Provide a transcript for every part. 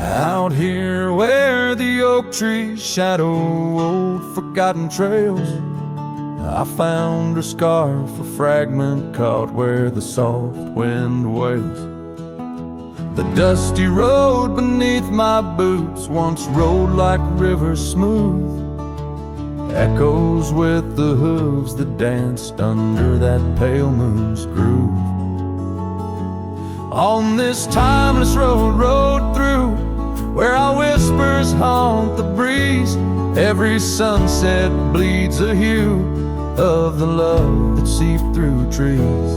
Out here where the oak trees shadow old forgotten trails, I found a scarf, a fragment caught where the soft wind wails. The dusty road beneath my boots once rolled like rivers smooth, echoes with the hooves that danced under that pale moon's groove. On this timeless road, rode through, where our whispers haunt the breeze. Every sunset bleeds a hue of the love that seeped through trees.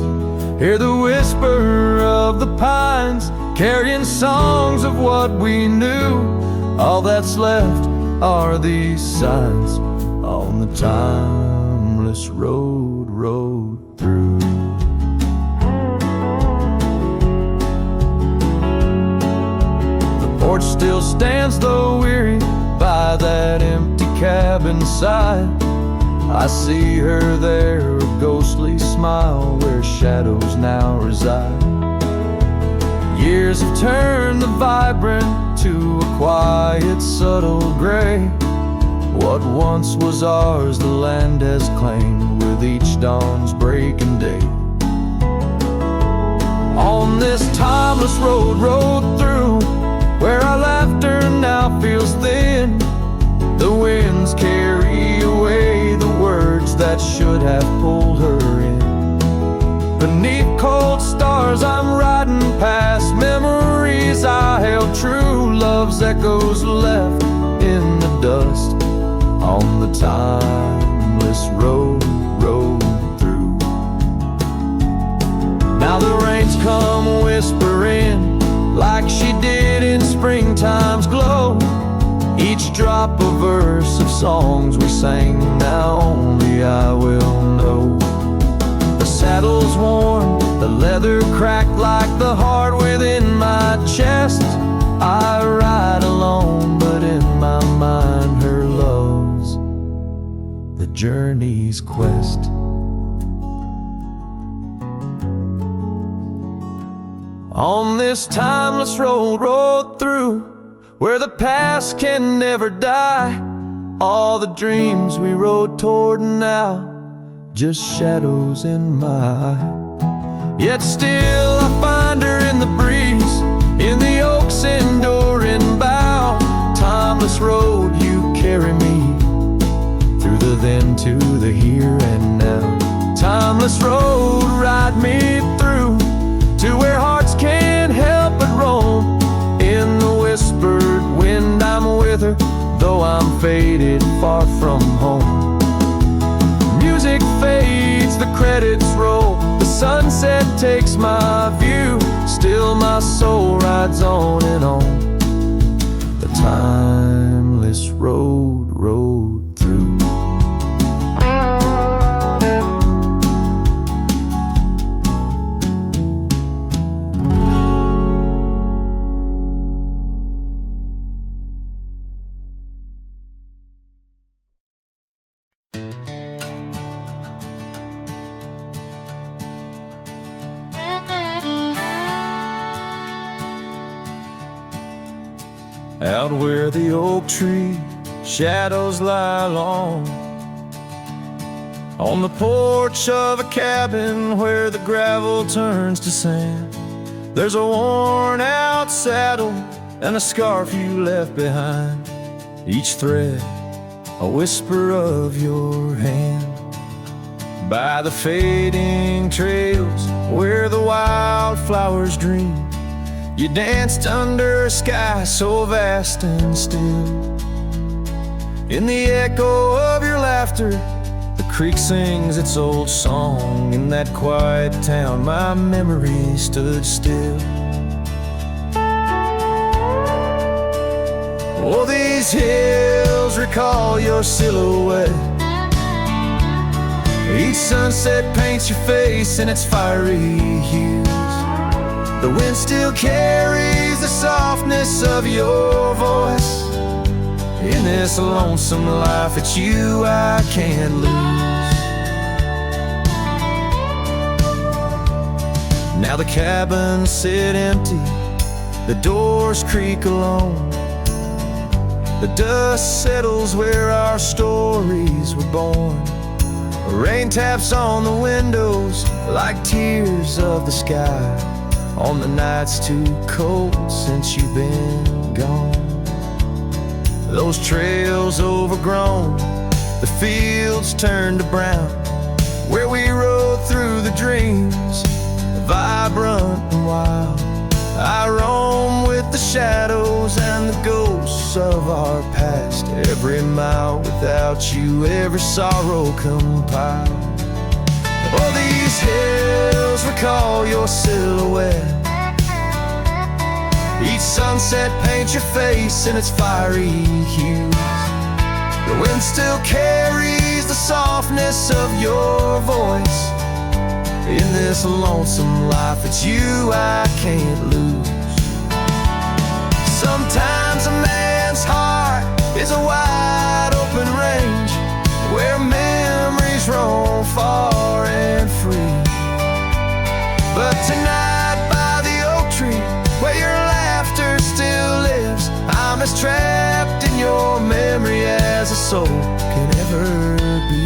Hear the whisper of the pines, carrying songs of what we knew. All that's left are these signs on the timeless road, rode through. The porch still stands though weary by that empty cabin side. I see her there, a ghostly smile where shadows now reside. Years have turned the vibrant to a quiet, subtle gray. What once was ours, the land has claimed with each dawn's breaking day. On this timeless road, rode through, where our laughter now feels thin. The winds carry away the words that should have pulled her in. Beneath cold stars I'm riding past memories I held true. Love's echoes left in the dust on the timeless road, rode through. Now the rains come whispering like she did in springtime's glow. Each drop a verse of songs we sang, now only I will know. The saddle's worn, the leather cracked like the heart within my chest. I ride alone, but in my mind her love's the journey's quest. On this timeless road, rode through, where the past can never die. All the dreams we rode toward now, just shadows in my eye. Yet still I find her in the breeze, in the oak's enduring bough. Timeless road, you carry me through the then to the here and now. Timeless road, ride me through to where hearts can't help but roam. In the whispered wind I'm with her, though I'm faded far from home. Music fades, the credits roll, the sunset takes my view. Still my soul rides on and on the timeless road, rode through. Out where the oak tree shadows lie long, on the porch of a cabin where the gravel turns to sand, there's a worn out saddle and a scarf you left behind. Each thread a whisper of your hand. By the fading trails where the wildflowers dream, you danced under a sky so vast and still. In the echo of your laughter, the creek sings its old song. In that quiet town, my memory stood still. Oh, these hills recall your silhouette. Each sunset paints your face in its fiery hues. The wind still carries the softness of your voice. In this lonesome life, it's you I can't lose. Now the cabins sit empty, the doors creak alone. The dust settles where our stories were born. Rain taps on the windows like tears of the sky on the nights too cold since you've been gone. Those trails overgrown, the fields turn to brown, where we rode through the dreams, vibrant and wild. I roam with the shadows and the ghosts of our past. Every mile without you, every sorrow compiled. Oh, these hills recall your silhouette. Each sunset paints your face in its fiery hues. The wind still carries the softness of your voice. In this lonesome life, it's you I can't lose. Sometimes a man's heart is a wide open range where memories roam far and free. But tonight by the oak tree, where your laughter still lives, I'm as trapped in your memory as a soul can ever be.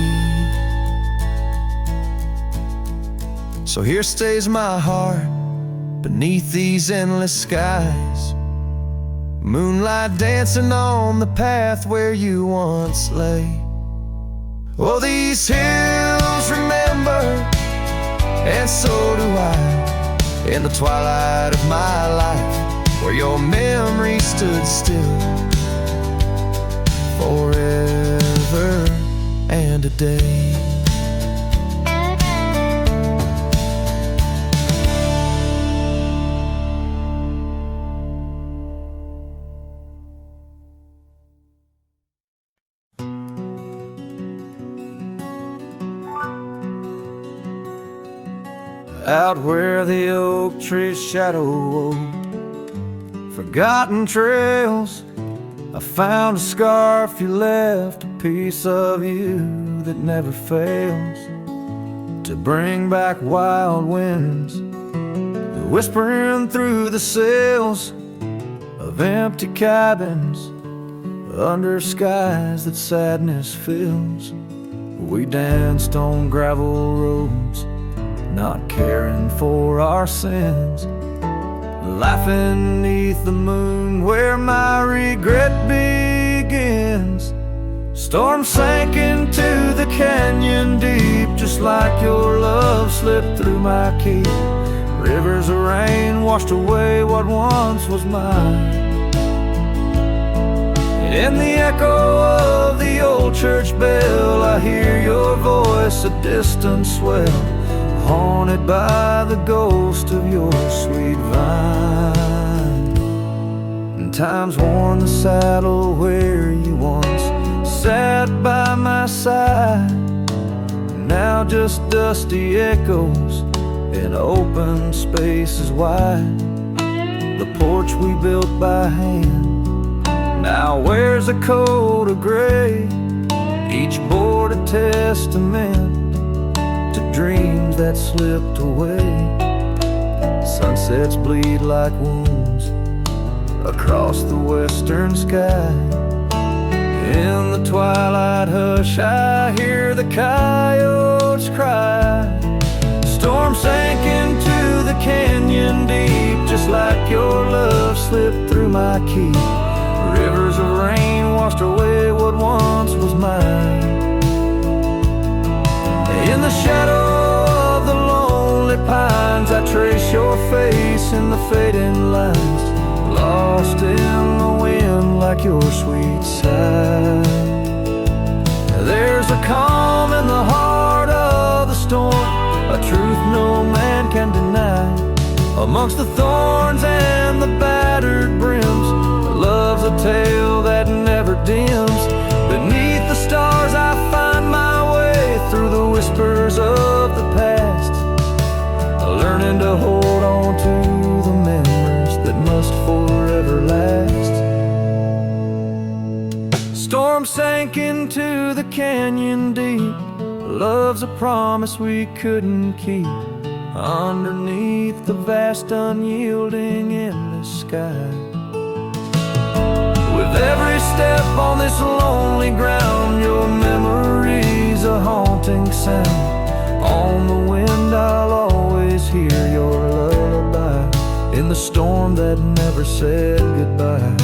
So here stays my heart beneath these endless skies, moonlight dancing on the path where you once lay. Oh, these hills remember, and so do I, in the twilight of my life, where your memory stood still forever and a day. Out where the oak tree's shadow wove forgotten trails, I found a scarf you left, a piece of you that never fails to bring back wild winds, whispering through the sails of empty cabins under skies that sadness fills. We danced on gravel roads, not caring for our sins, laughing neath the moon where my regret begins. Storm sank into the canyon deep, just like your love slipped through my key. Rivers of rain washed away what once was mine. In the echo of the old church bell, I hear your voice, a distant swell, haunted by the ghost of your sweet vine. And time's worn the saddle where you once sat by my side, now just dusty echoes in open spaces wide. The porch we built by hand now wears a coat of gray, each board a testament to dreams that slipped away. Sunsets bleed like wounds across the western sky. In the twilight hush, I hear the coyotes cry. Storm sank into the canyon deep, just like your love slipped through my key. Rivers of rain washed away what once was mine. In the shadow of the lonely pines, I trace your face in the fading lines, lost in the wind like your sweet sigh. There's a calm in the heart of the storm, a truth no man can deny. Amongst the thorns and the battered brims, love's a tale that never dims. Beneath the stars I find my way through the whispers of the past, learning to hold on to the memories that must forever last. Storm sank into the canyon deep, love's a promise we couldn't keep. underneath the vast, unyielding, endless sky. With every step on this lonely ground, your memory's a haunting sound. On the wind I'll always hear your lullaby, in the storm that never said goodbye.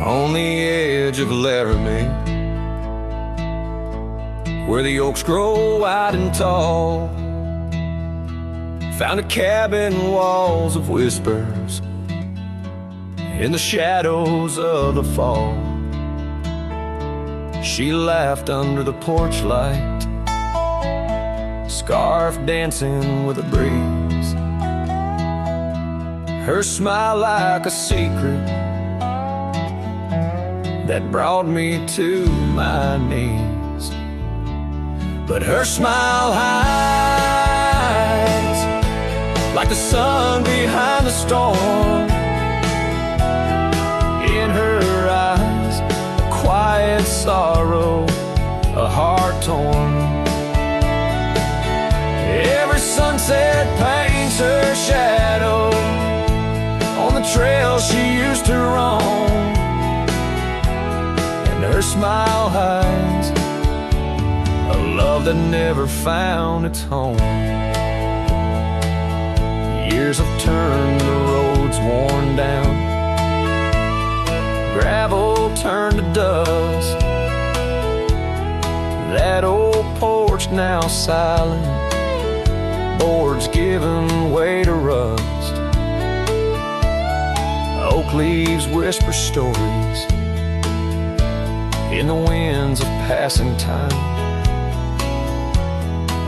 On the edge of Laramie, where the oaks grow wide and tall, found a cabin, walls of whispers, in the shadows of the fall. She laughed under the porch light, scarf dancing with a breeze, her smile like a secret that brought me to my knees. But her smile hides like the sun behind the storm. In her eyes, a quiet sorrow, a heart torn. Every sunset paints her shadow on the trail she used to roam. Her smile hides a love that never found its home. Years have turned the roads worn down, gravel turned to dust. That old porch now silent, boards giving way to rust. Oak leaves whisper stories in the winds of passing time,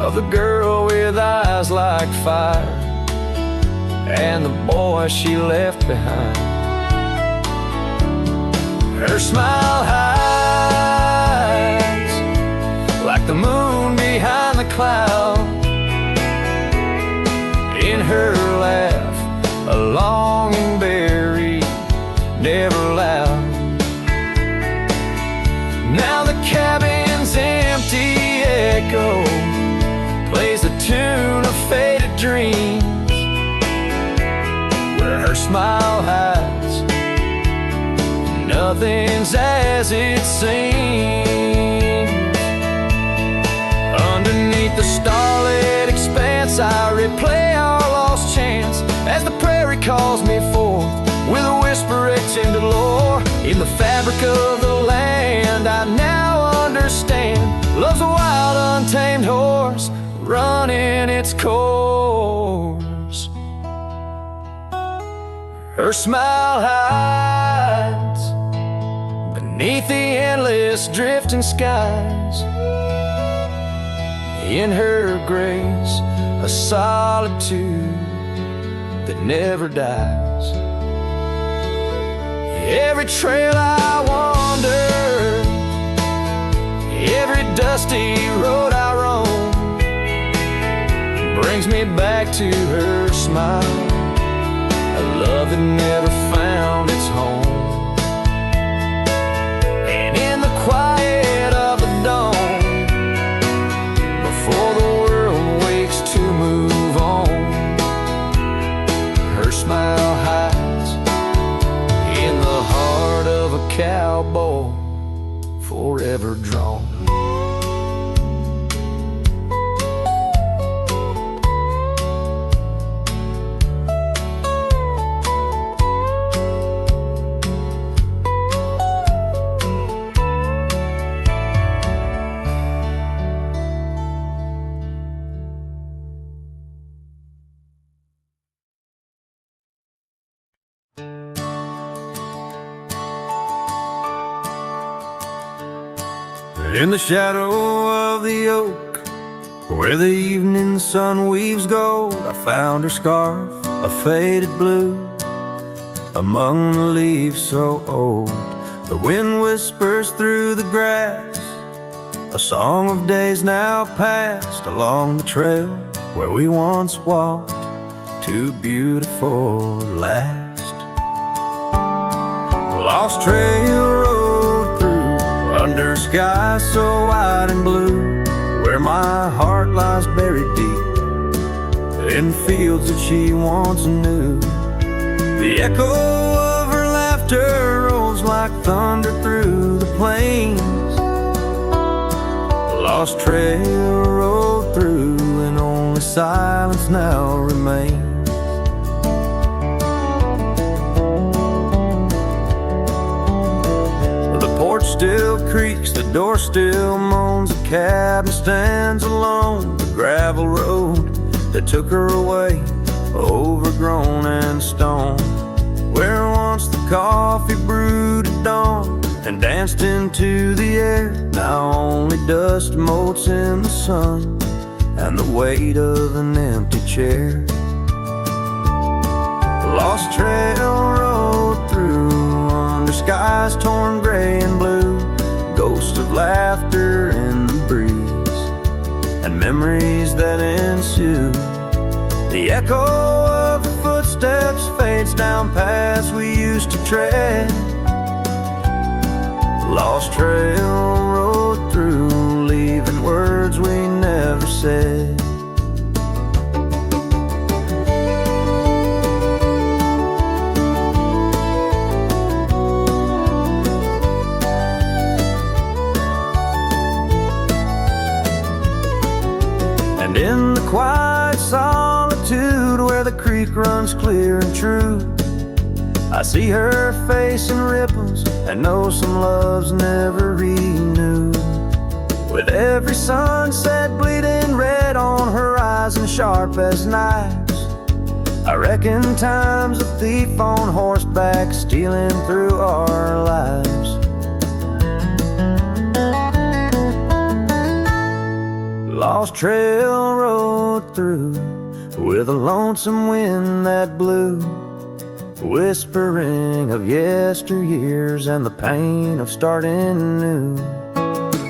of the girl with eyes like fire and the boy she left behind. Her smile hides like the moon behind the cloud. In her laugh, a longing buried, never loud. Now the cabin's empty echo plays the tune of faded dreams, where her smile hides nothing's as it seems. Underneath the starlit expanse, I replay our lost chance as the prairie calls me forth with a whisper etched into lore. In the fabric of the land I now understand, love's a wild untamed horse running its course. Her smile hides beneath the endless drifting skies. In her grace, a solitude that never dies. Every trail I wander, every dusty road I roam, brings me back to her smile, a love that never found its home. And in the quiet of the dawn, before the world wakes to move on, her smile hides in the heart of a cowboy, forever drawn. In the shadow of the oak, Where the evening sun weaves gold, I found her scarf, a faded blue, among the leaves so old. The wind whispers through the grass, a song of days now past, along the trail where we once walked, too beautiful to last. Lost trail road through, under skies so wide and blue, where my heart lies buried deep, in fields that she once knew. The echo of her laughter rolls like thunder through the plains. Lost trail road through, and only silence now remains. The porch still creaks, the door still moans, the cabin stands alone. The gravel road that took her away, overgrown and stone, where once the coffee brewed at dawn and danced into the air, now only dust motes in the sun and the weight of an empty chair. Lost trail road through, under skies torn gray and blue, ghosts of laughter in the breeze and memories that ensue. The echo of the footsteps fades down paths we used to tread. Lost trail road through, leaving words we never said. And in the quiet solitude, where the creek runs clear and true, I see her face in ripples and know some love's never renewed. With every sunset bleeding red on horizon sharp as knives, I reckon time's a thief on horseback stealing through our lives. Lost trail road through, with a lonesome wind that blew, whispering of yesteryears and the pain of starting new.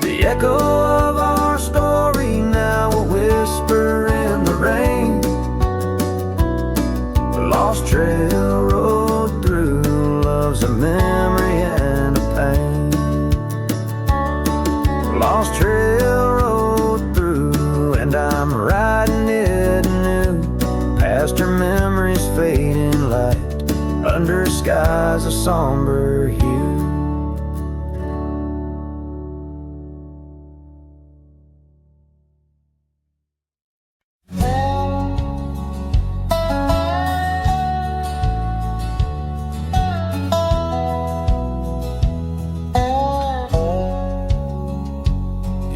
The echo of our story now a whisper in the rain. Lost trail road through, love's a memory and a pain. Lost trail road through, and I'm riding it new, past her memories fading light, under skies a somber hue.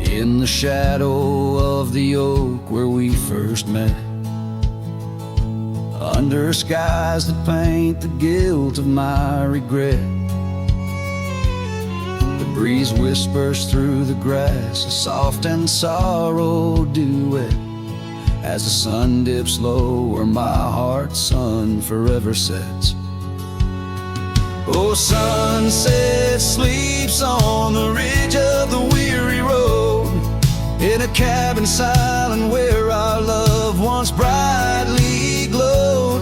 In the shadow of the oak where we first met, under skies that paint the guilt of my regret, the breeze whispers through the grass, a soft and sorrow duet, as the sun dips low where my heart's sun forever sets. Oh, sunset sleeps on the ridge of the weary road, in a cabin silent where our love once brightly glowed.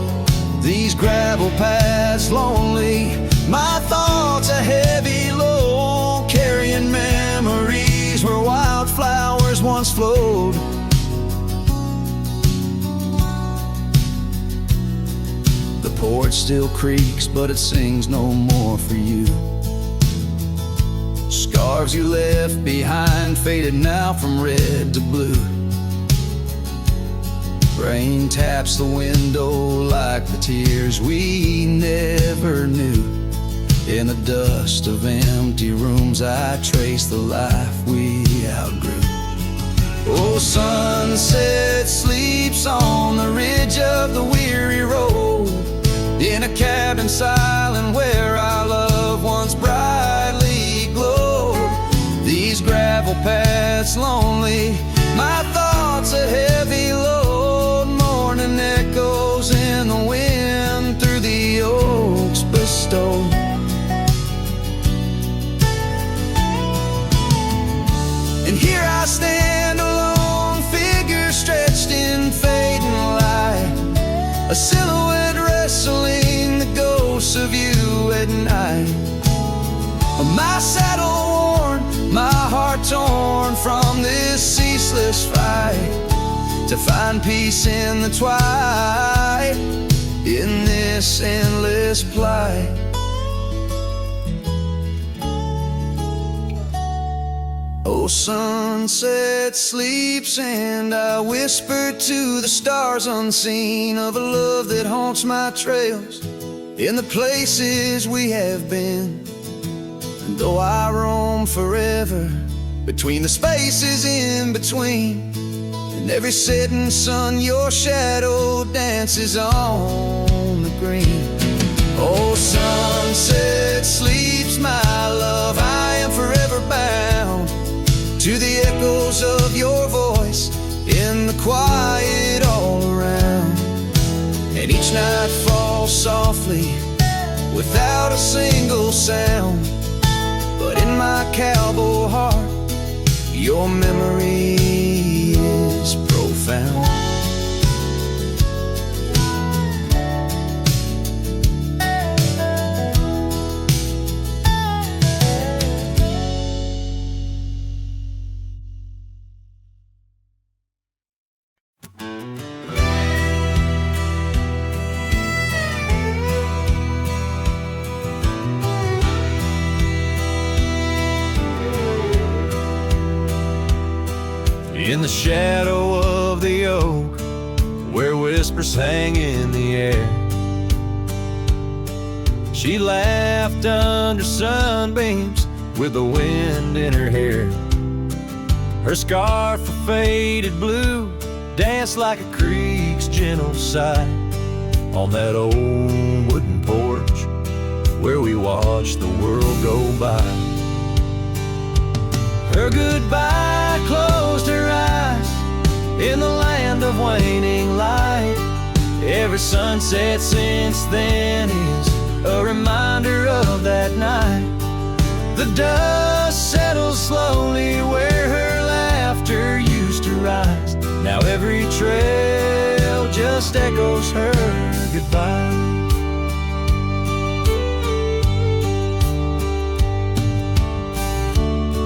These gravel paths lonely, my thoughts a heavy load, carrying memories where wildflowers once flowed. The porch still creaks, but it sings no more for you. Scarves you left behind faded now from red to blue. Rain taps the window like the tears we never knew. In the dust of empty rooms I trace the life we outgrew. Oh, sunset sleeps on the ridge of the weary road, in a cabin silent where our love once brightly glowed. These gravel paths lonely, my thoughts was a heavy load, morning echoes in the wind through the oaks bestowed. And here I stand, a lone figure stretched in fading light, a silhouette wrestling the ghosts of you at night. My saddle worn, my heart torn from this ceaseless fight, to find peace in the twilight, in this endless plight. Oh, sunset sleeps and I whisper to the stars unseen of a love that haunts my trails in the places we have been. And though I roam forever between the spaces in between, and every setting sun your shadow dances on the green. Oh, sunset sleeps, my love, I am forever bound to the echoes of your voice in the quiet all around. And each night falls softly without a single sound, but in my cowboy heart your memory is profound. In the shadow of the oak, where whispers hang in the air, she laughed under sunbeams with the wind in her hair. Her scarf of faded blue danced like a creek's gentle sigh on that old wooden porch where we watched the world go by. Her goodbye closed her eyes in the land of waning light. Every sunset since then is a reminder of that night. The dust settles slowly where her laughter used to rise. Now every trail just echoes her goodbye.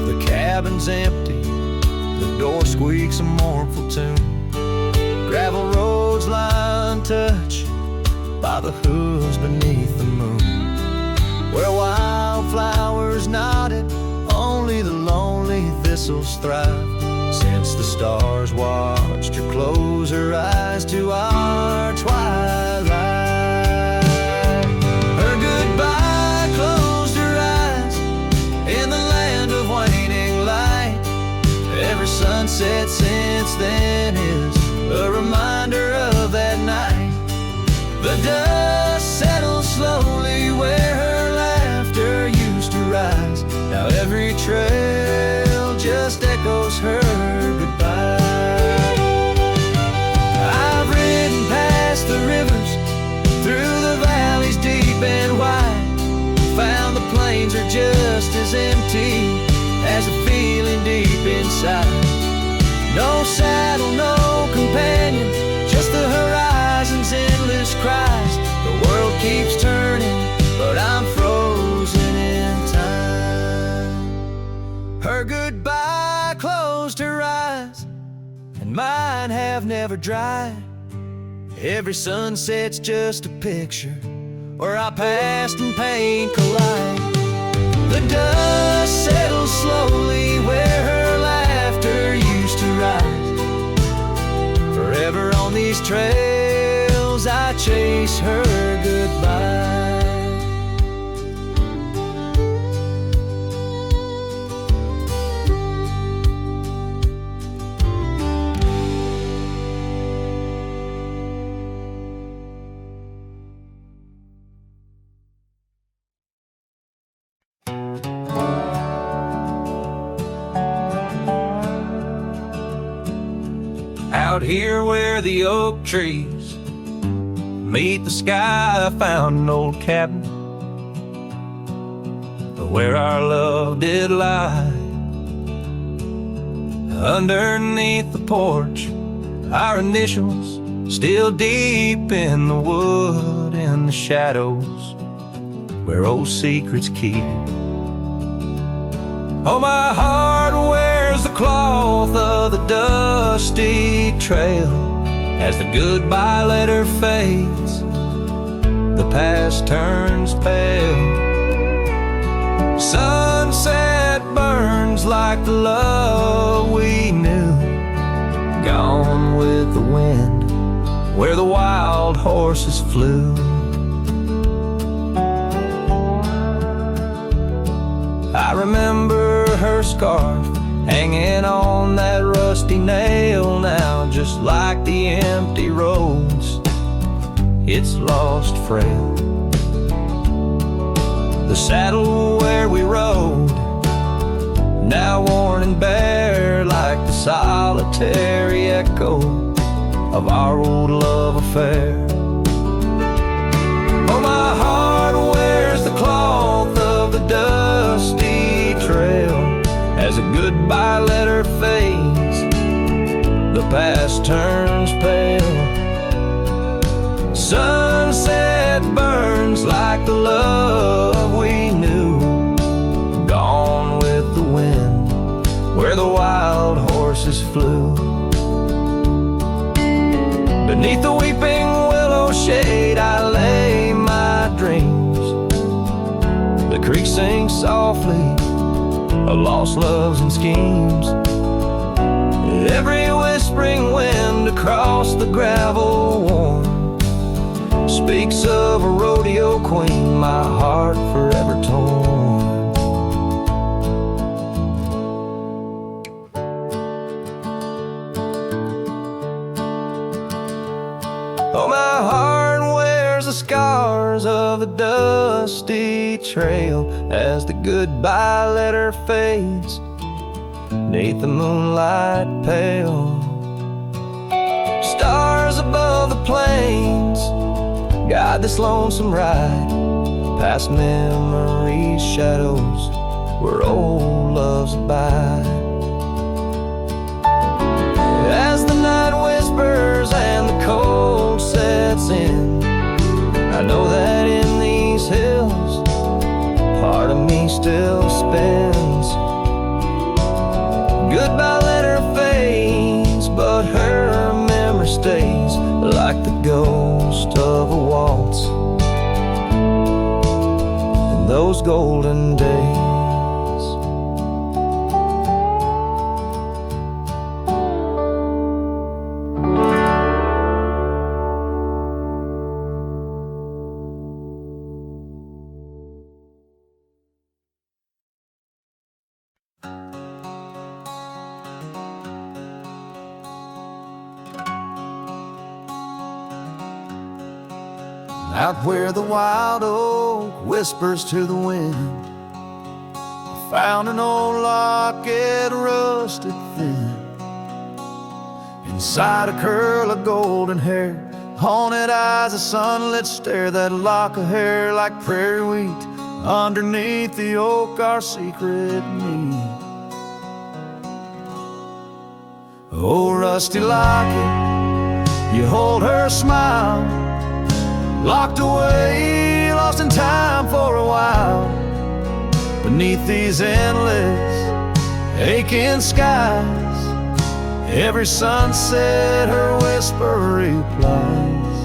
The cabin's empty, the door squeaks a mournful tune. Gravel roads lie untouched by the hooves beneath the moon. Where wildflowers nodded, only the lonely thistles thrive. Since the stars watched her close her eyes to our twilight. Her goodbye closed her eyes in the land of waning light. Every sunset since then is a reminder of that night. The dust settles slowly where her laughter used to rise. Now every trail just echoes her goodbye. I've ridden past the rivers, through the valleys deep and wide, found the plains are just as empty as the feeling deep inside. No saddle, no companion, just the horizon's endless cries. The world keeps turning, but I'm frozen in time. Her goodbye closed her eyes, and mine have never dried. Every sunset's just a picture where our past and pain collide. The dust settles slowly where her laughter used to rise. Forever on these trails I chase her goodbye. Out here where the oak trees meet the sky, I found an old cabin where our love did lie. Underneath the porch, our initials still deep in the wood, in the shadows where old secrets keep. Oh, my heart wears the cloth of the dusty trail as the goodbye letter fades, the past turns pale. Sunset burns like the love we knew, gone with the wind where the wild horses flew. I remember her scarf hanging on that rusty nail now, just like the empty roads, it's lost frail. The saddle where we rode, now worn and bare, like the solitary echo of our old love affair. Oh, my heart wears the cloth of the dusty trail as a goodbye letter fades, the past turns pale. Sunset burns like the love we knew, gone with the wind where the wild horses flew. Beneath the weeping willow shade I lay my dreams. The creek sings softly of lost loves and schemes. Every whispering wind across the gravel worn speaks of a rodeo queen, my heart forever torn. Oh, my heart wears the scars of the dusty trail as the goodbye letter fades, 'neath the moonlight pale. Stars above the plains guide this lonesome ride, past memories' shadows where old loves abide. As the night whispers and the cold sets in, I know that in these hills part of me still spins. Goodbye letter fades, but her memory stays like the ghost of a waltz in those golden days. Out where the wild oak whispers to the wind, I found an old locket rusted thin. Inside a curl of golden hair, haunted eyes, a sunlit stare, that lock of hair like prairie wheat. Underneath the oak, our secret meet. Oh, rusty locket, you hold her smile, locked away, lost in time for a while. Beneath these endless, aching skies, every sunset her whisper replies.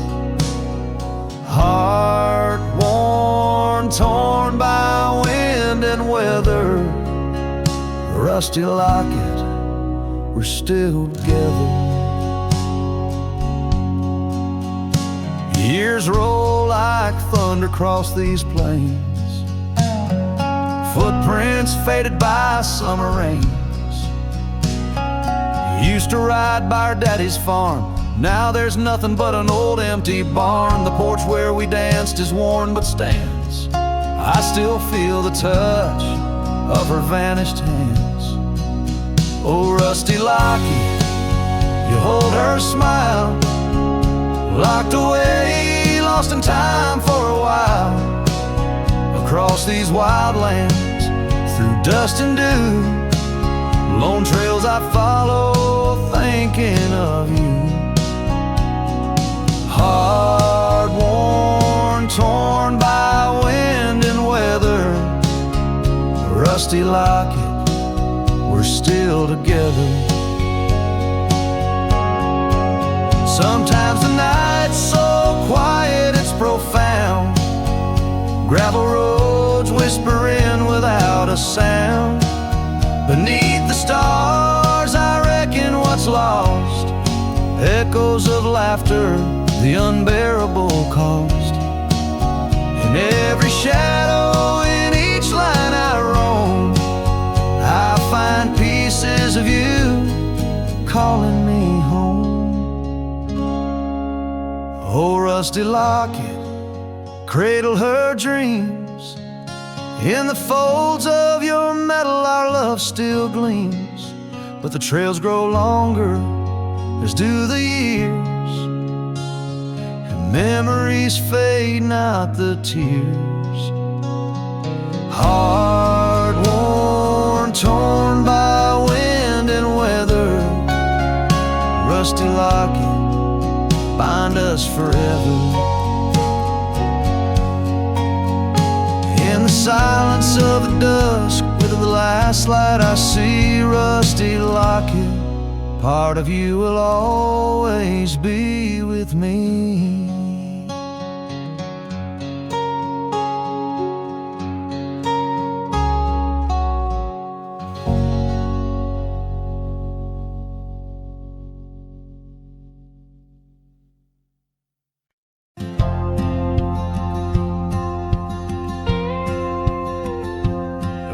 Heart worn, torn by wind and weather, rusty locket, we're still together. Years roll like thunder across these plains, footprints faded by summer rains. Used to ride by our daddy's farm, now there's nothing but an old empty barn. The porch where we danced is worn but stands, I still feel the touch of her vanished hands. Oh, rusty locket, You hold her smile, locked away, lost in time for a while. Across these wild lands, through dust and dew, lone trails I follow, thinking of you. Hard worn, torn by wind and weather, rusty locket, we're still together. Sometimes the night's so quiet it's profound. Gravel roads whispering without a sound. Beneath the stars I reckon what's lost, echoes of laughter, the unbearable cost. In every shadow, in each line I roam, I find pieces of you calling me home. Oh, rusty locket, cradle her dreams. In the folds of your metal our love still gleams. But the trails grow longer, as do the years, and memories fade, not the tears. Hard worn, torn by wind and weather, rusty locket, bind us forever. In the silence of the dusk, with the last light I see, rusty locket, part of you will always be with me.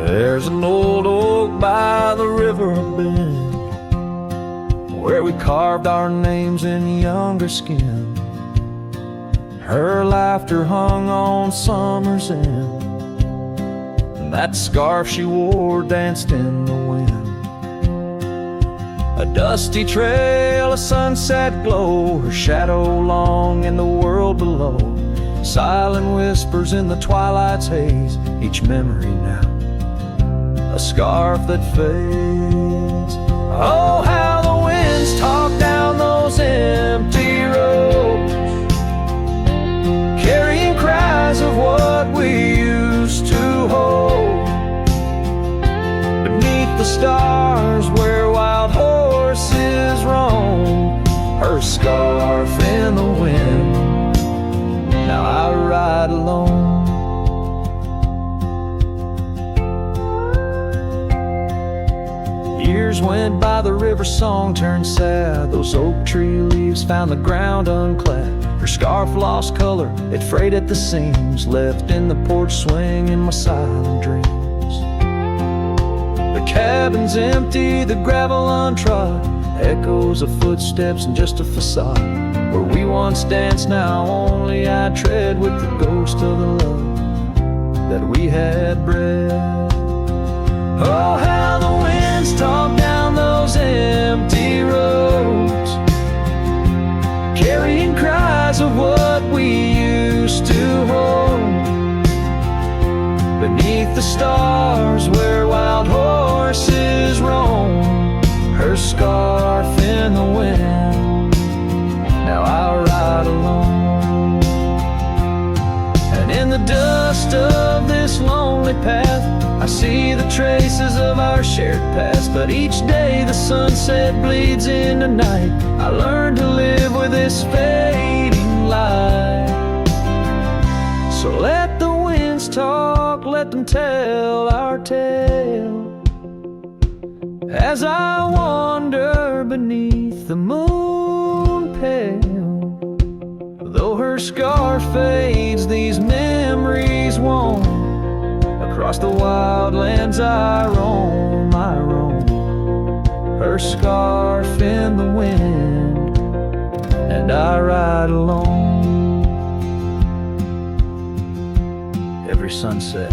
There's an old oak by the river bend, where we carved our names in younger skin. Her laughter hung on summer's end, and that scarf she wore danced in the wind. A dusty trail, a sunset glow, her shadow long in the world below. Silent whispers in the twilight's haze, each memory now a scarf that fades. Oh, how the winds talk down those empty roads, carrying cries of what we used to hold. Beneath the stars where wild horses roam, her scarf in the wind, now I ride alone. Years went by, the river song turned sad. Those oak tree leaves found the ground unclad. Her scarf lost color, it frayed at the seams, left in the porch swing in my silent dreams. The cabin's empty, the gravel untrod, echoes of footsteps and just a facade. Where we once danced, now only I tread, with the ghost of the love that we had bred. Oh, how the winds talk down those empty roads, carrying cries of what we used to hold. Beneath the stars where wild horses roam, her scarf in the wind, now I ride alone. And in the dust of this lonely path, I see the traces of our shared past. But each day the sunset bleeds into night, I learn to live with this fading light. So let the winds talk, let them tell our tale, as I wander beneath the moon pale. Though her scarf fades, these memories won't. Across the wild lands I roam, her scarf in the wind, and I ride alone. Every sunset,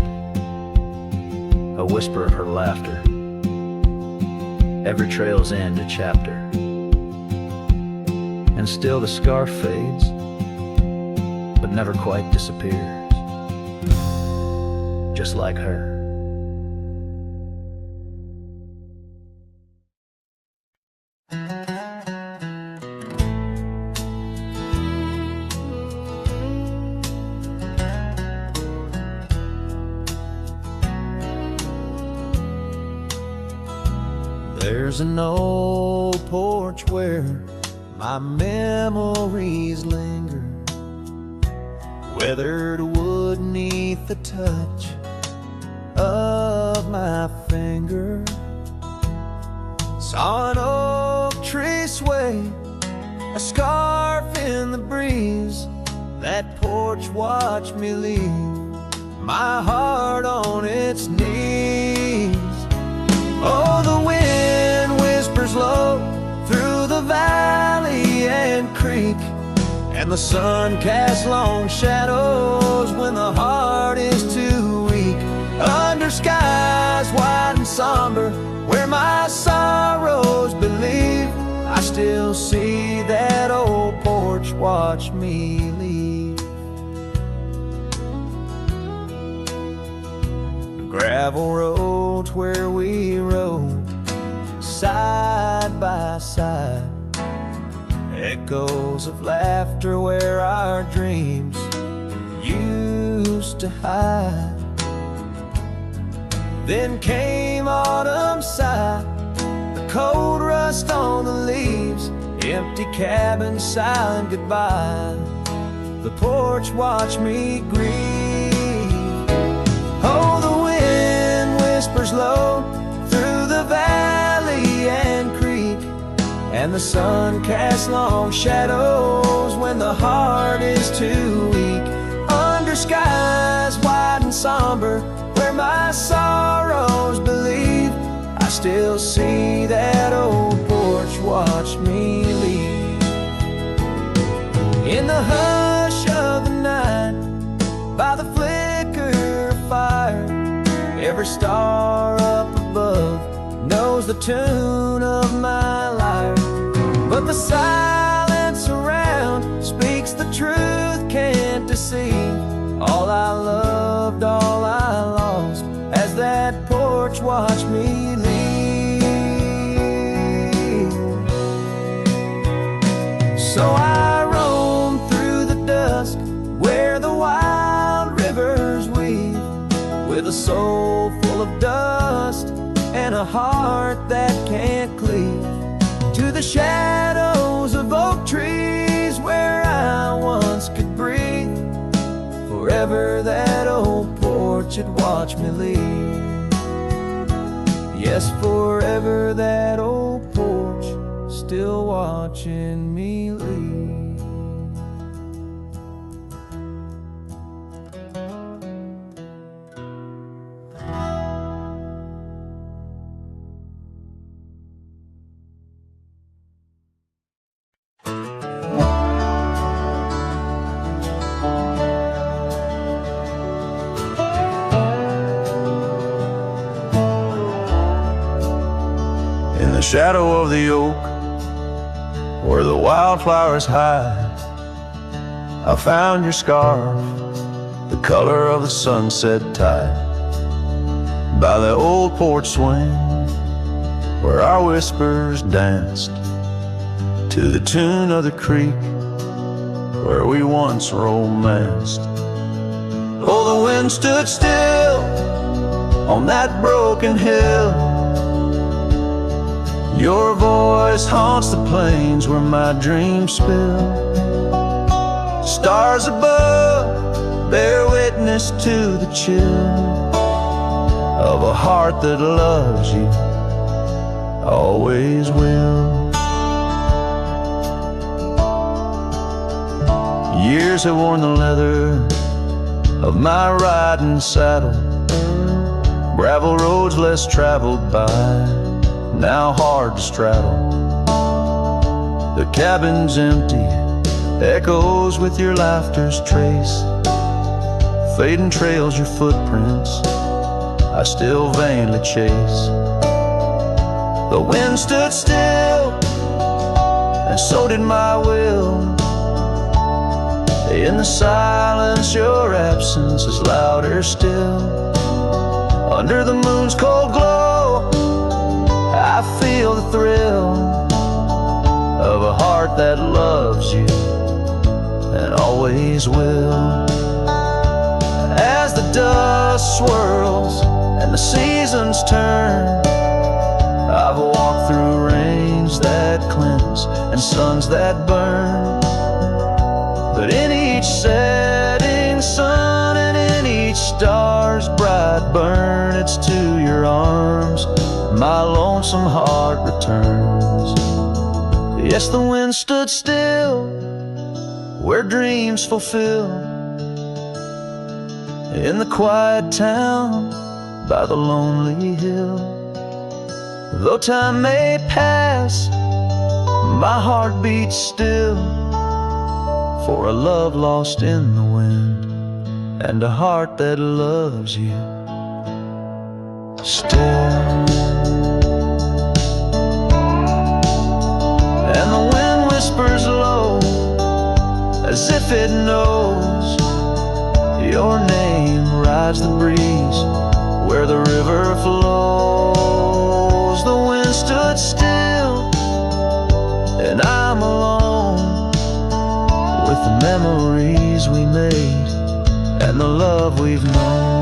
a whisper of her laughter, every trail's end a chapter, and still the scar fades, but never quite disappears, just like her. There's an old porch where my memories linger, weathered wood neath the touch of my finger. Saw an oak tree sway, a scarf in the breeze. That porch watched me leave my heart on its knees. Oh, the wind whispers low through the valley and creek, and the sun casts long shadows when the heart is too weak. Under skies wide and somber, where my sorrows believe, I still see that old porch watch me leave. The gravel roads where we rode side by side, echoes of laughter where our dreams used to hide. Then came autumn's sigh, the cold rust on the leaves, empty cabins, silent goodbye. The porch watched me grieve. Oh, the wind whispers low through the valley and creek, and the sun casts long shadows when the heart is too weak. Under skies wide and somber, where my sorrows believe, I still see that old porch watch me leave. In the hush of the night, by the flicker of fire, every star up above knows the tune of my lyre. But the silence around speaks the truth, can't deceive. All I loved, all I lost, as that porch watched me leave. So I roam through the dusk where the wild rivers weave, with a soul full of dust and a heart that can't cleave, to the shadows of oak trees where I once could breathe. Forever that old porch had watched me leave. Yes, forever that old porch still watching me leave. Shadow of the oak, where the wildflowers hide, I found your scarf, the color of the sunset tide. By the old porch swing, where our whispers danced, to the tune of the creek, where we once romanced. Oh, the wind stood still on that broken hill. Your voice haunts the plains where my dreams spill. Stars above bear witness to the chill of a heart that loves you, always will. Years have worn the leather of my riding saddle, gravel roads less traveled by, now hard to straddle. The cabin's empty, echoes with your laughter's trace, fading trails your footprints I still vainly chase. The wind stood still and so did my will. In the silence, your absence is louder still. Under the moon's cold glow, I feel the thrill of a heart that loves you and always will. As the dust swirls and the seasons turn, I've walked through rains that cleanse and suns that burn. But in each setting sun and in each star's bright burn, it's to your arms my lonesome heart returns. Yes, the wind stood still where dreams fulfill, in the quiet town by the lonely hill. Though time may pass, my heart beats still, for a love lost in the wind and a heart that loves you still. And the wind whispers low as if it knows your name rides the breeze where the river flows. The wind stood still and I'm alone with the memories we made and the love we've known.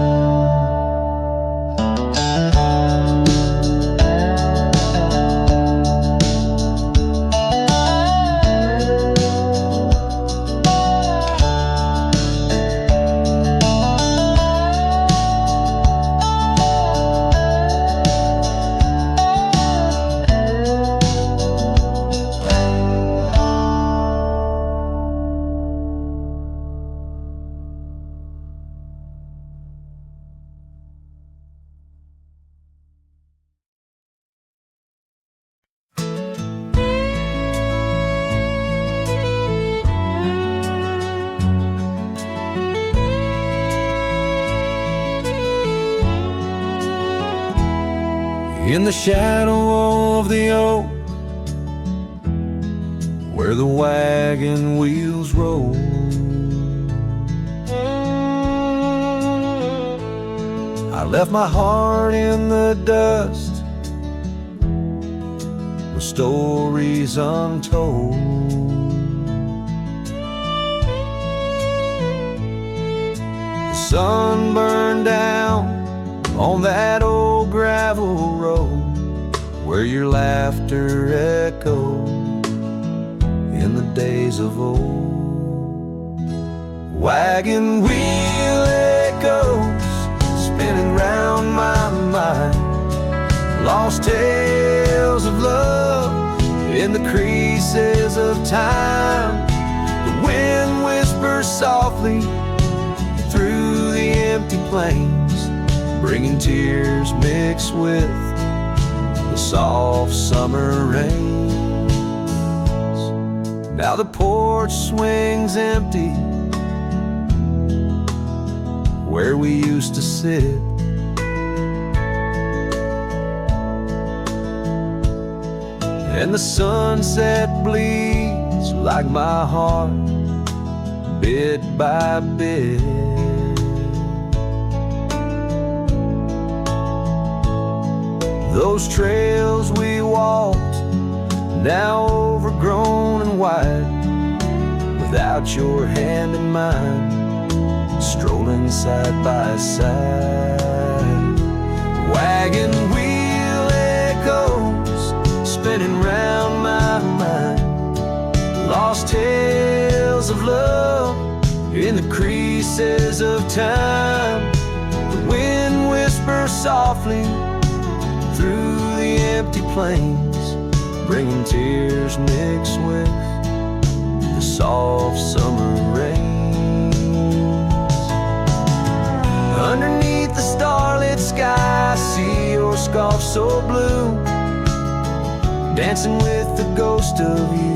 In the shadow of the oak, where the wagon wheels roll, I left my heart in the dust with stories untold. The sun burned down on that old gravel road where your laughter echoed in the days of old. Wagon wheel echoes spinning round my mind, lost tales of love in the creases of time. The wind whispers softly through the empty plains, bringing tears mixed with the soft summer rains. Now the porch swings empty where we used to sit, and the sunset bleeds like my heart, bit by bit. Those trails we walked, now overgrown and wide, without your hand in mine, strolling side by side. Wagon wheel echoes spinning round my mind, lost tales of love in the creases of time. The wind whispers softly through the empty plains, bringing tears mixed with the soft summer rains. Underneath the starlit sky, I see your scarf so blue, dancing with the ghost of you,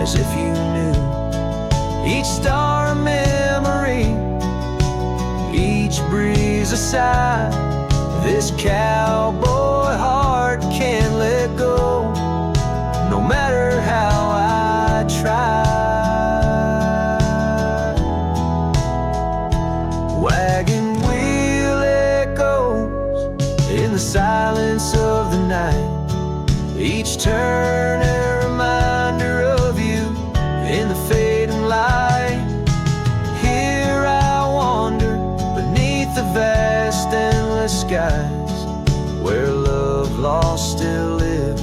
as if you knew. Each star a memory, each breeze a sigh. This cowboy heart can't let go, no matter how fading light. Here I wander beneath the vast endless skies, where love lost still lives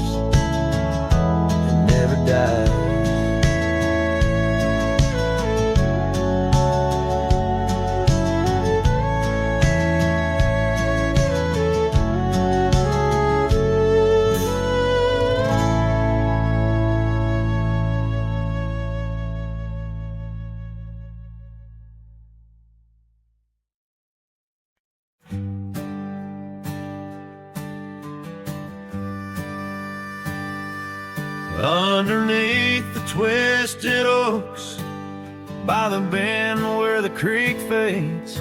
and never dies. Underneath the twisted oaks, by the bend where the creek fades,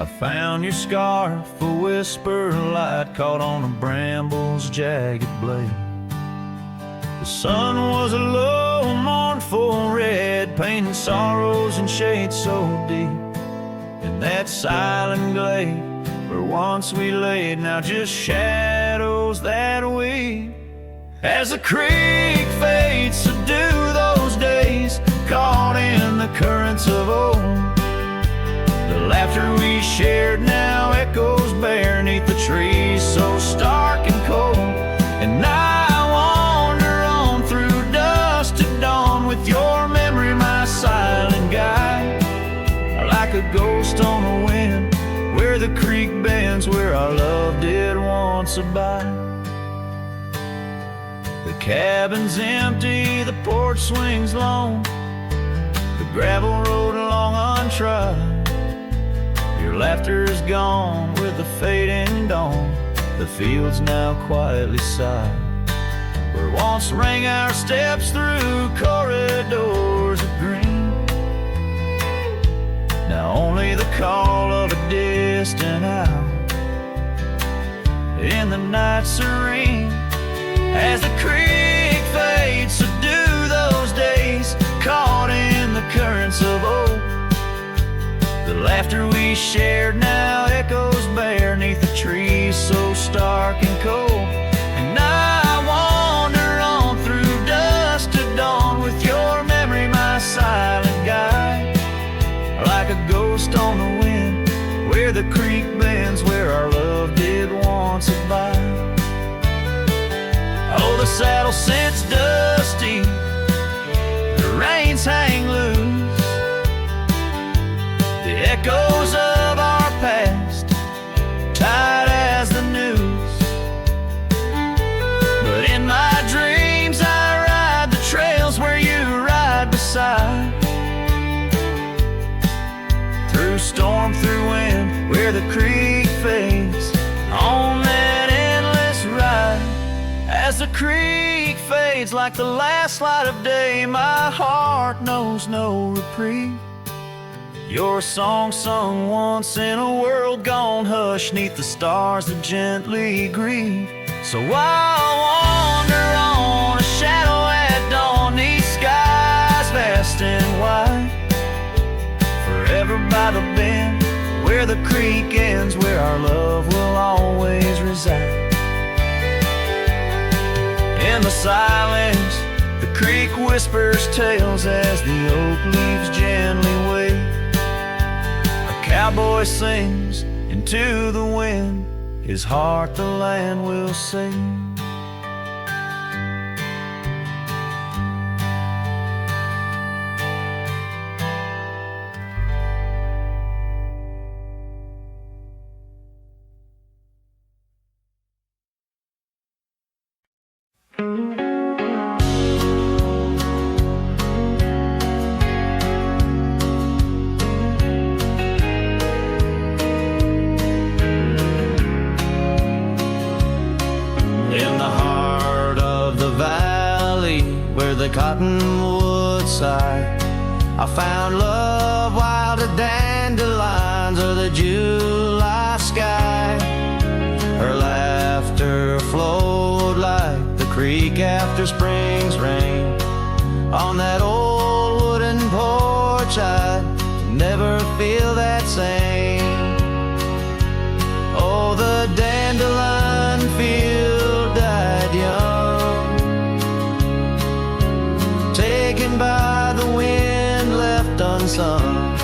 I found your scarf, a whisper light caught on a bramble's jagged blade. The sun was a low, mournful red, painting sorrows in shades so deep. In that silent glade where once we laid, now just shadows that weep. As the creek fades, so do those days, caught in the currents of old. The laughter we shared now echoes bare 'neath the trees so stark and cold. And I wander on through dusk to dawn with your memory, my silent guide, like a ghost on the wind, where the creek bends, where our love did once abide. The cabin's empty, the porch swings long, the gravel road long untried. Your laughter's gone with the fading dawn, the fields now quietly sigh. Where once rang our steps through corridors of green, now only the call of a distant owl in the night serene. As the creek fades, so do those days, caught in the currents of old. The laughter we shared now echoes bare 'neath the trees so stark and cold. And I wander on through dusk to dawn with your memory, my silent guide, like a ghost on the wind, where the creek bends, where our love did once abide. Oh, the saddle sits dusty, the reins hang loose, the echoes of our past tied as the news. But in my dreams I ride the trails where you ride beside, through storm, through wind, where the creek fades, on that endless ride. As the creek fades like the last light of day, my heart knows no reprieve. Your song sung once in a world gone hush, 'neath the stars that gently grieve. So I'll wander on, a shadow at dawn, 'neath skies vast and wide, forever by the bend, where the creek ends, where our love will always reside. In the silence, the creek whispers tales as the oak leaves gently wave. A cowboy sings into the wind, his heart the land will sing. The cottonwood side, I found love, wild as dandelions or the July sky. Her laughter flowed like the creek after spring's rain. On that old wooden porch I'd never feel that same. Oh, the dandelion field died young, taken by the sun.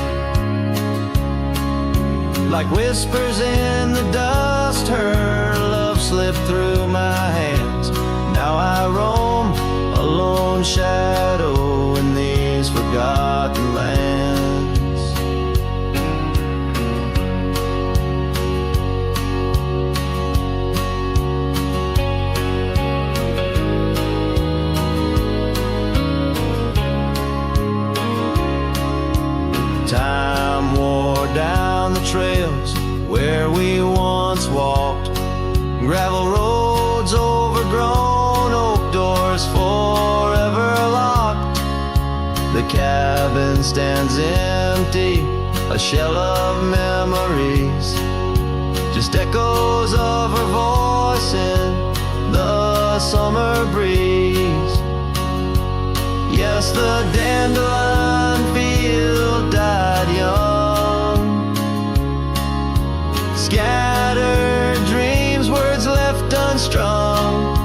Like whispers in the dust, her love slipped through my hands. Now I roam a lone shadow in these forgotten lands. Time wore down the trails where we once walked, gravel roads overgrown, oak doors forever locked. The cabin stands empty, a shell of memories, just echoes of her voice in the summer breeze. Yes, the dandelion field died young. Scattered dreams, words left unstrung.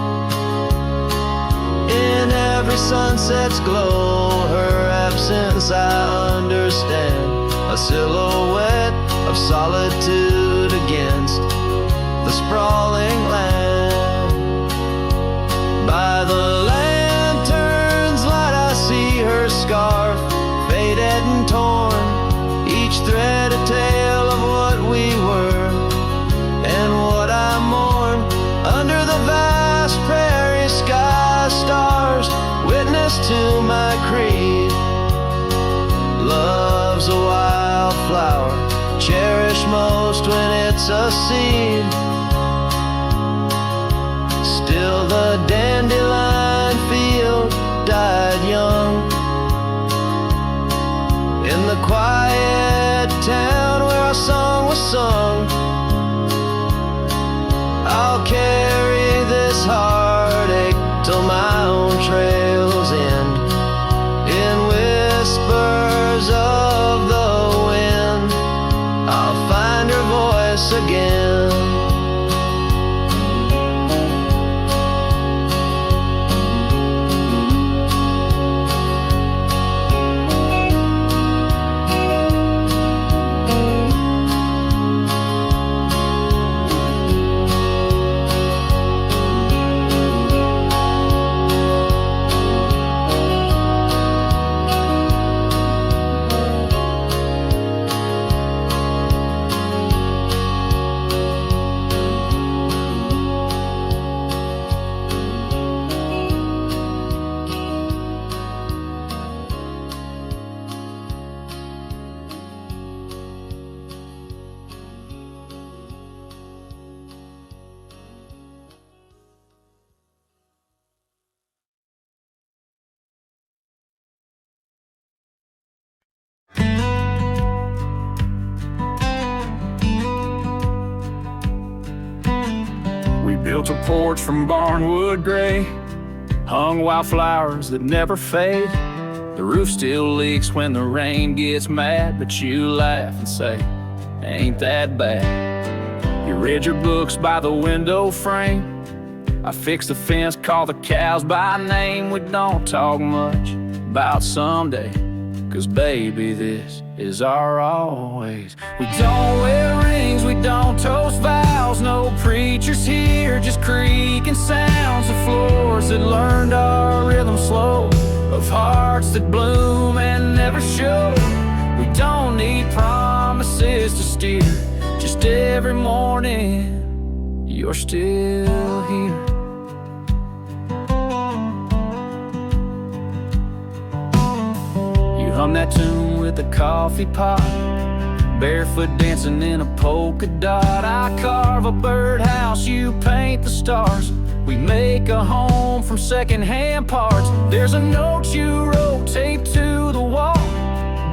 In every sunset's glow, her absence I understand. A silhouette of solitude against the sprawling land. By the lantern's light I see her scarf, faded and torn, each thread a tale of what we were and what I mourn. Under the vast prairie sky, stars witness to my creed. Love's a wildflower, cherished most when it's a seed. Still the dandelion field died young. In the quiet town where our song was sung, I'll carry this heartache till my own trails end. In whispers of the wind, I'll find her voice again. Built a porch from barnwood gray, hung wildflowers that never fade. The roof still leaks when the rain gets mad, but you laugh and say, ain't that bad. You read your books by the window frame. I fixed the fence, call the cows by name. We don't talk much about someday, 'cause baby, this is our always. We don't wear rings, we don't toast vows. No preachers here, just creaking sounds of floors that learned our rhythm slow, of hearts that bloom and never show. We don't need promises to steer, just every morning you're still here. Hum that tune with a coffee pot, barefoot dancing in a polka dot. I carve a birdhouse, you paint the stars. We make a home from secondhand parts. There's a note you wrote taped to the wall.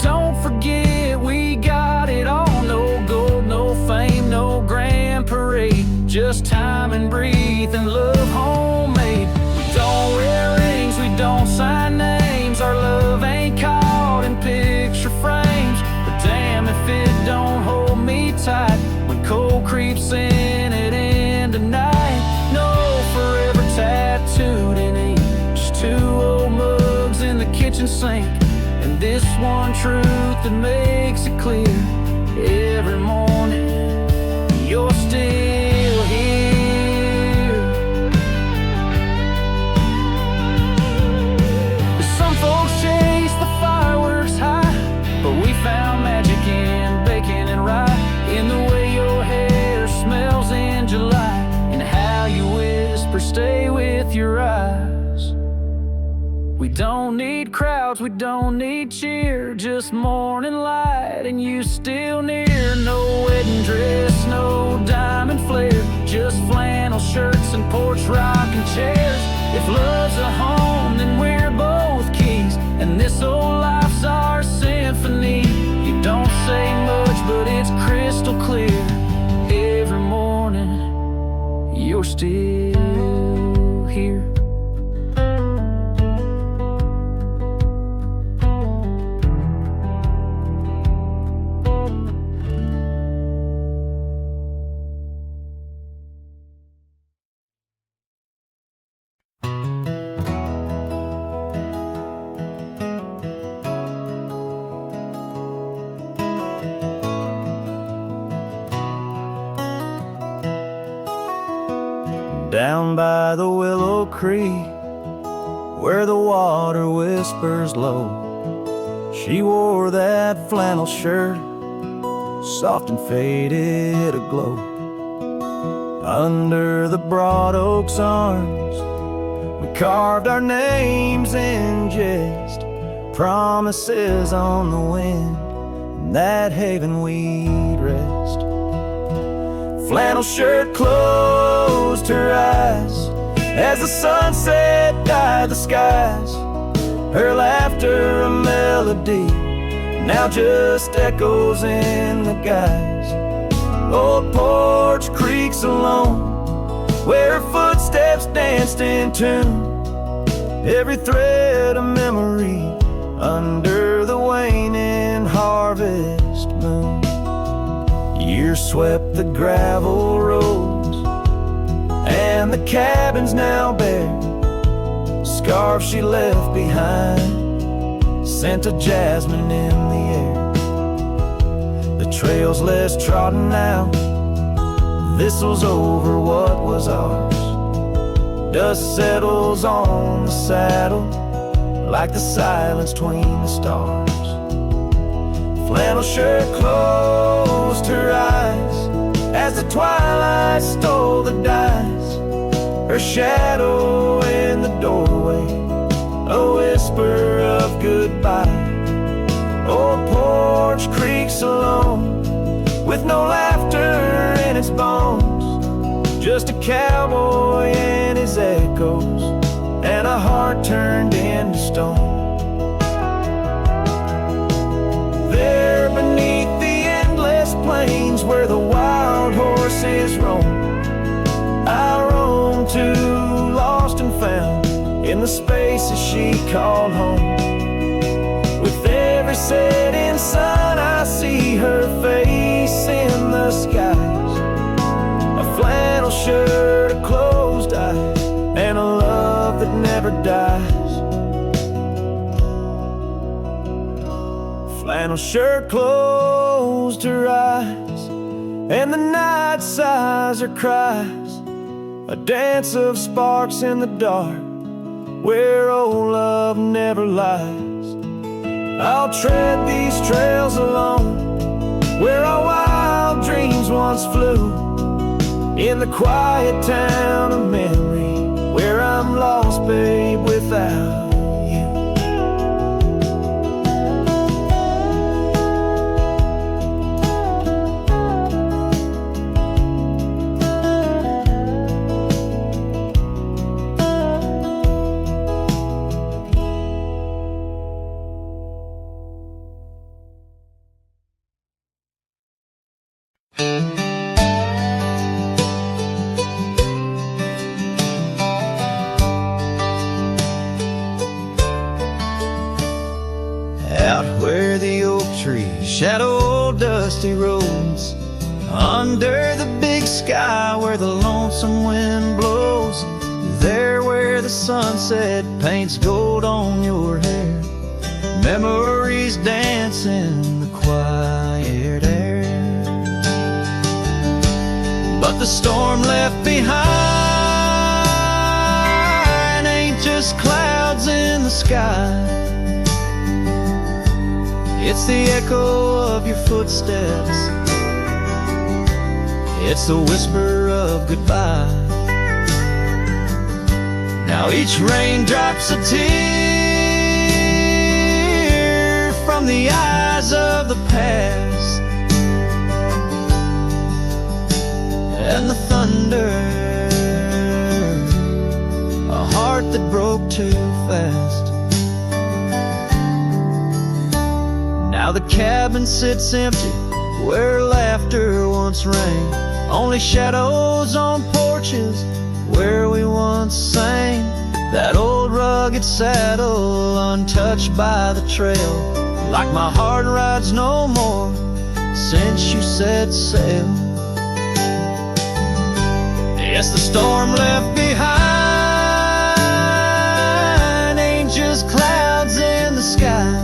Don't forget we got it all. No gold, no fame, no grand parade, just time and breathe and love homemade. We don't wear rings, we don't sign names. Our love ain't caught in picture frames, but damn if it don't hold me tight when cold creeps in at end of night. No forever tattooed in ink, just two old mugs in the kitchen sink, and And this one truth that makes it clear: every morning you're still here. Some folks chase the fireworks high, but we found magic in bacon and rye, in the way your hair smells in July, and how you whisper, stay with your eyes. We don't need crowds, we don't need cheer, just morning light and you still near. No wedding dress, no diamond flare, just flannel shirts and porch rocking chairs. If love's a home, then we're both keys, and this old life's our symphony. You don't say much, but it's crystal clear. Every morning you're still here. Down by the Willow Creek, where the water whispers low, she wore that flannel shirt, soft and faded aglow. Under the broad oak's arms, we carved our names in jest, promises on the wind, in that haven we'd rest. Flannel shirt closed her eyes as the sunset dyed the skies. Her laughter a melody, now just echoes in the guise. Old porch creaks alone, where her footsteps danced in tune. Every thread a memory under the waning harvest moon. Years swept the gravel roads, and the cabin's now bare. Scarf she left behind, scent of jasmine in the air. The trail's less trodden now, thistle's over what was ours. Dust settles on the saddle, like the silence between the stars. Flannel shirt closed her eyes as the twilight stole the dice. Her shadow in the doorway, a whisper of goodbye. Old porch creaks alone, with no laughter in its bones. Just a cowboy and his echoes, and a heart turned into stone. There beneath the endless plains, where the wild horses roam, I roam to, lost and found, in the spaces she called home. With every setting sun, I see her face in the skies. A flannel shirt, a closed eye, and a love that never dies. Flannel shirt closed her eyes, and the night sighs her cries. A dance of sparks in the dark, where old love never lies. I'll tread these trails alone, where our wild dreams once flew. In the quiet town of memory, where I'm lost, babe, without you. Shadow dusty roads, under the big sky where the lonesome wind blows. There where the sunset paints gold on your hair, memories dance in the quiet air. But the storm left behind ain't just clouds in the sky. It's the echo of your footsteps. It's the whisper of goodbye. Now each raindrop's a tear from the eyes of the past. And the thunder, a heart that broke too fast. Now the cabin sits empty where laughter once rang. Only shadows on porches where we once sang. That old rugged saddle untouched by the trail. Like my heart rides no more since you set sail. Yes, the storm left behind ain't just clouds in the sky.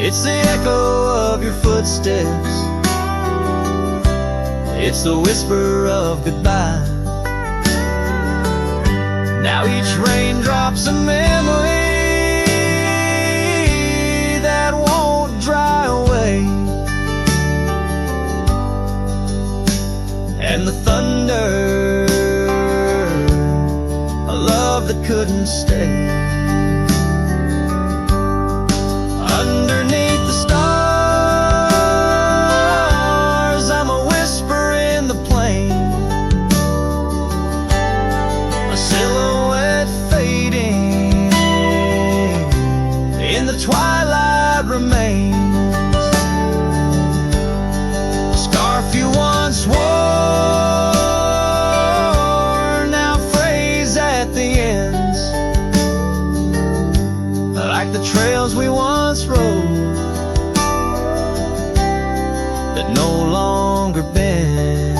It's the echo of your footsteps. It's the whisper of goodbye. Now each raindrop's a memory that won't dry away. And the thunder, a love that couldn't stay. Underneath the stars, I'm a whisper in the plain. A silhouette fading in the twilight remains. A scarf you once wore, now frays at the ends. Like the trails we once rode that no longer bend.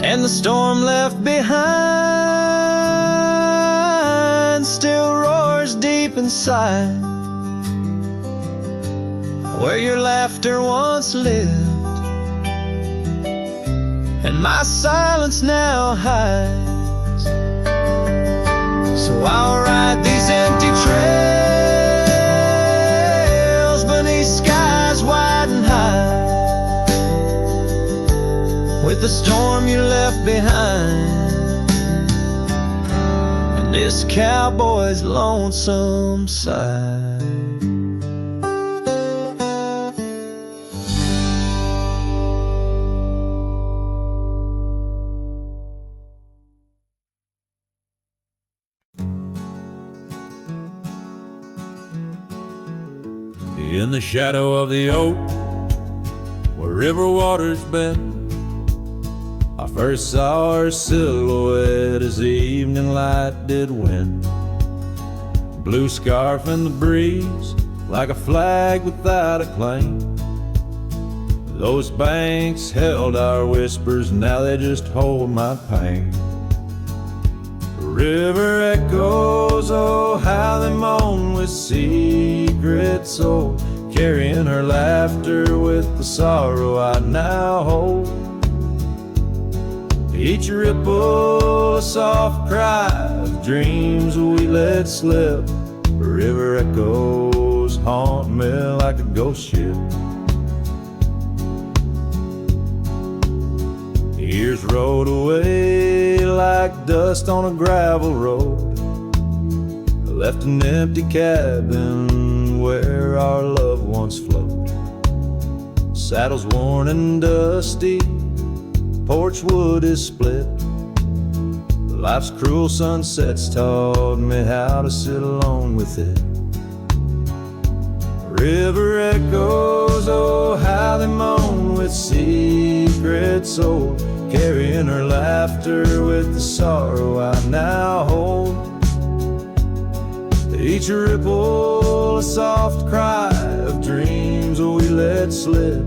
And the storm left behind still roars deep inside, where your laughter once lived and my silence now hides. So I'll ride these empty trails beneath skies wide and high, with the storm you left behind and this cowboy's lonesome side. In the shadow of the oak, where river waters bend, I first saw her silhouette as the evening light did win. Blue scarf in the breeze, like a flag without a claim. Those banks held our whispers, now they just hold my pain. River echoes, oh how they moan with secret soul, carrying her laughter with the sorrow I now hold. Each ripple a soft cry of dreams we let slip. River echoes haunt me like a ghost ship. Years rolled away like dust on a gravel road. I left an empty cabin where our loved ones float. Saddles worn and dusty, porch wood is split. Life's cruel sunsets taught me how to sit alone with it. River echoes, oh how they moan with secret soul, carrying her laughter with the sorrow I now hold. Each ripple a soft cry of dreams we let slip.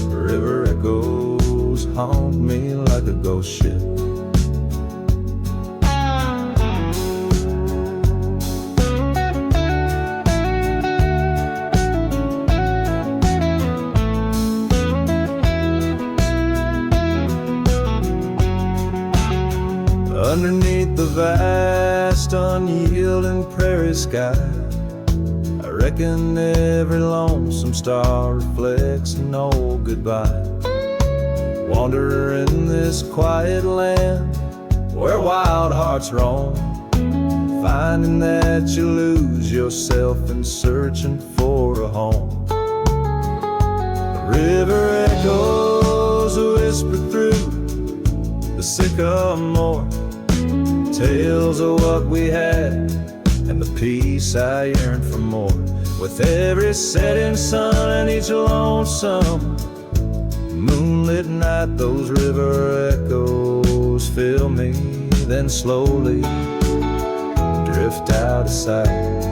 River echoes haunt me like a ghost ship. sky. I reckon every lonesome star reflects an old goodbye. Wander in this quiet land where wild hearts roam, finding that you lose yourself and searching for a home. The river echoes whisper through the sycamore, tales of what we had and the peace I yearned for more. With every setting sun and each lonesome moonlit night, those river echoes fill me, then slowly drift out of sight.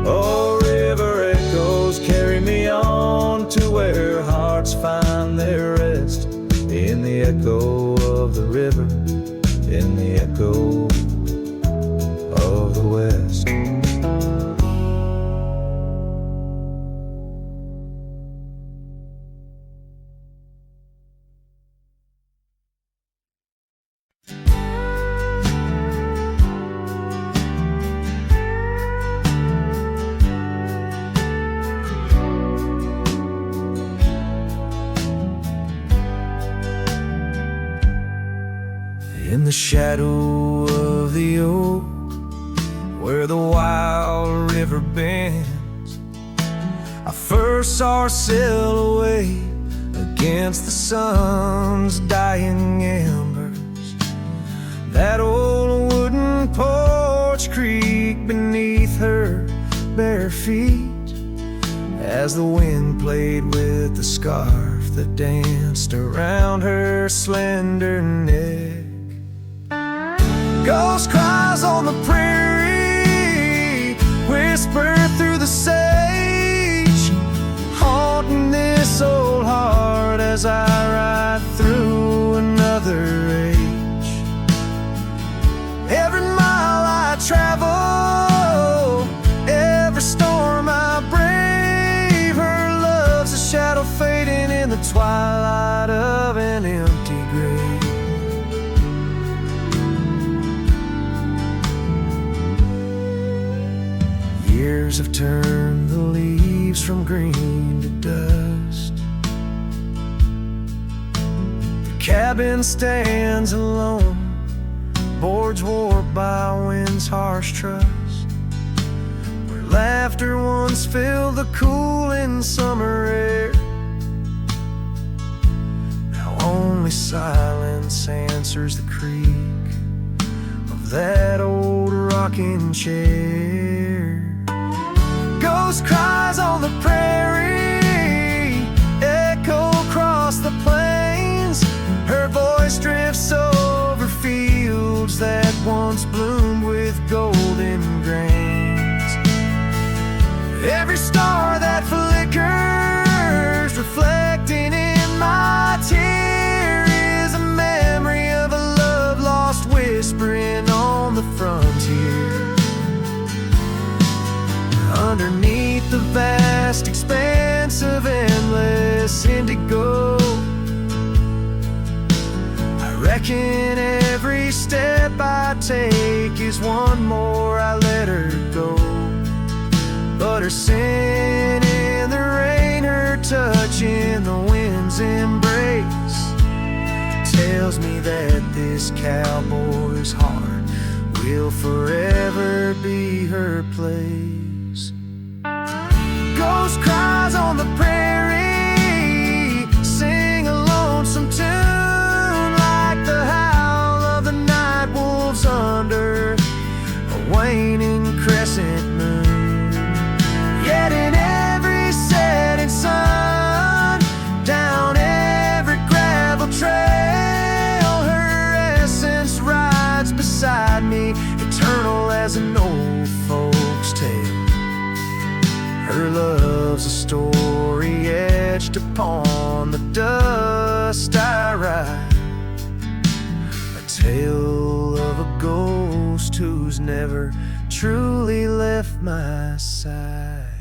Oh, river echoes carry me on to where hearts find their rest, in the echo of the river, in the echo of the West. In the shadow of the oak, where the wild river bends, I first saw her silhouette against the sun's dying embers. That old wooden porch creaked beneath her bare feet as the wind played with the scarf that danced around her slender neck. Ghost cries on the prairie whisper through the sage, haunting this old heart as I ride through another age. Every mile I travel, every storm I brave, her love's a shadow fading in the twilight of an empty grave. Years have turned the leaves from green to dust. The cabin stands alone, boards warped by wind's harsh trust, where laughter once filled the cooling summer air. Now only silence answers the creak of that old rocking chair. Ghost cries on the prairie echo across the plains, her voice drifts over fields that once bloomed with golden grains. Every star that flickers reflecting in my tear is a memory of a love lost whispering on the frontier. Underneath the vast expanse of endless indigo, I reckon every step I take is one more I let her go. But her sin in the rain, her touch in the wind's embrace, tells me that this cowboy's heart will forever be her place. Ghost cries on the prairie sing a lonesome tune, like the howl of the night wolves under a waning crescent moon. Yet in every setting sun, down every gravel trail, her essence rides beside me, eternal as an old folk's tale. Her love's a story etched upon the dust I ride, a tale of a ghost who who's never truly left my side.